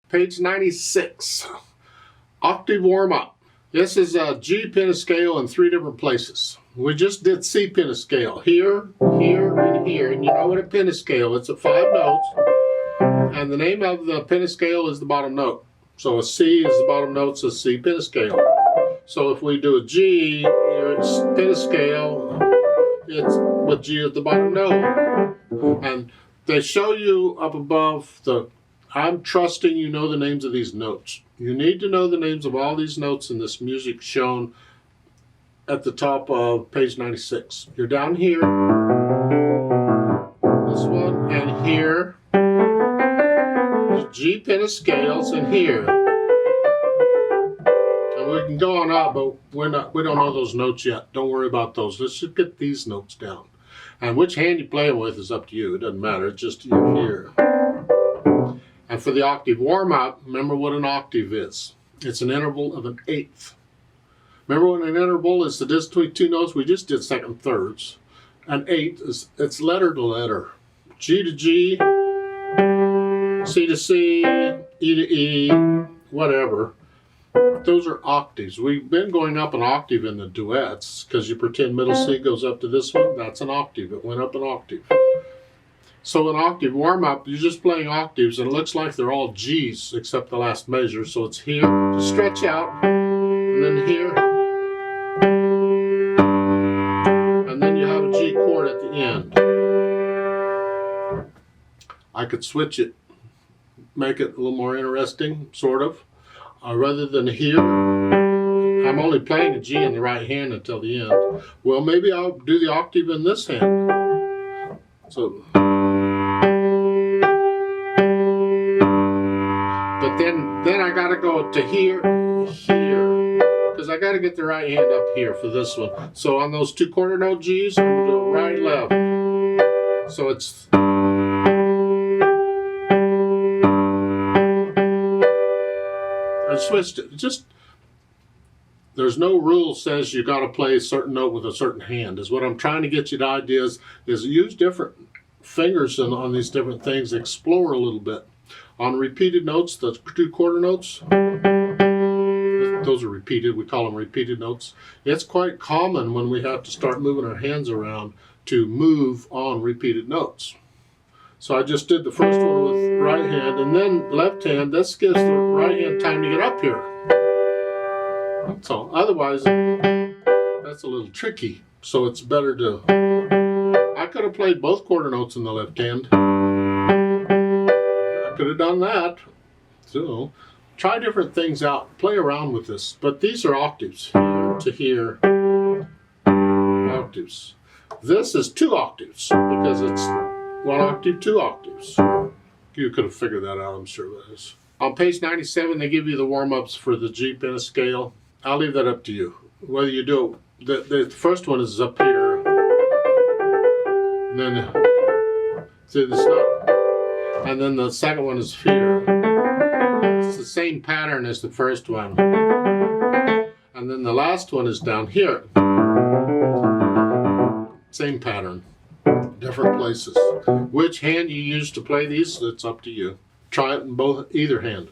Page 96, Octave Warm-up. This is a G pentascale in 3 different places. We just did C pentascale, here, here, and here. And you know what a pentascale, it's at 5 notes. And the name of the pentascale is the bottom note. So a C is the bottom note, so C pentascale. So if we do a G, it's pentascale, it's with G at the bottom note. And they show you up above I'm trusting you know the names of these notes. You need to know the names of all these notes in this music shown at the top of page 96. You're down here, this one, and here. There's G pentascales in here. And we can go on out, but we don't know those notes yet. Don't worry about those. Let's just get these notes down. And which hand you play with is up to you. It doesn't matter. It's just you're here. And for the octave warm-up, remember what an octave is. It's an interval of an eighth. Remember when an interval is the distance between 2 notes? We just did second thirds. An eighth is it's letter to letter. G to G, C to C, E to E, whatever. Those are octaves. We've been going up an octave in the duets because you pretend middle C goes up to this one. That's an octave. It went up an octave. So an octave warm-up, you're just playing octaves, and it looks like they're all G's except the last measure. So it's here to stretch out, and then here, and then you have a G chord at the end. I could switch it, make it a little more interesting, sort of. Rather than here, I'm only playing a G in the right hand until the end. Well, maybe I'll do the octave in this hand. So. But then I gotta go to here, because I gotta get the right hand up here for this one. So on those 2 quarter note G's, I'm gonna do it right, left. So it's. I switched it. There's no rule says you gotta play a certain note with a certain hand. Is what I'm trying to get you to ideas is use different fingers on these different things, explore a little bit. On repeated notes, the 2 quarter notes, those are repeated, we call them repeated notes. It's quite common when we have to start moving our hands around to move on repeated notes. So I just did the first one with right hand, and then left hand. This gives the right hand time to get up here. So otherwise, that's a little tricky. So it's better to, I could have played both quarter notes in the left hand. Could have done that. So try different things out, play around with this. But these are octaves, here to here, octaves. This is 2 octaves because it's 1 octave, 2 octaves. You could have figured that out, I'm sure that is. On page 97, they give you the warm-ups for the G pentascale. I'll leave that up to you. Whether you do it, the first one is up here. And then, see, it's not. And then the second one is here. It's the same pattern as the first one. And then the last one is down here. Same pattern, different places. Which hand you use to play these, it's up to you. Try it in either hand.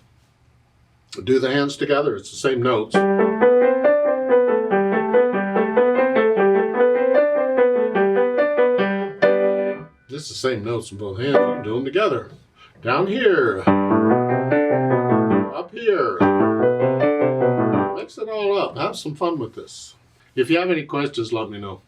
Do the hands together, it's the same notes. It's the same notes in both hands. You can do them together. Down here, up here. Mix it all up. Have some fun with this. If you have any questions, let me know.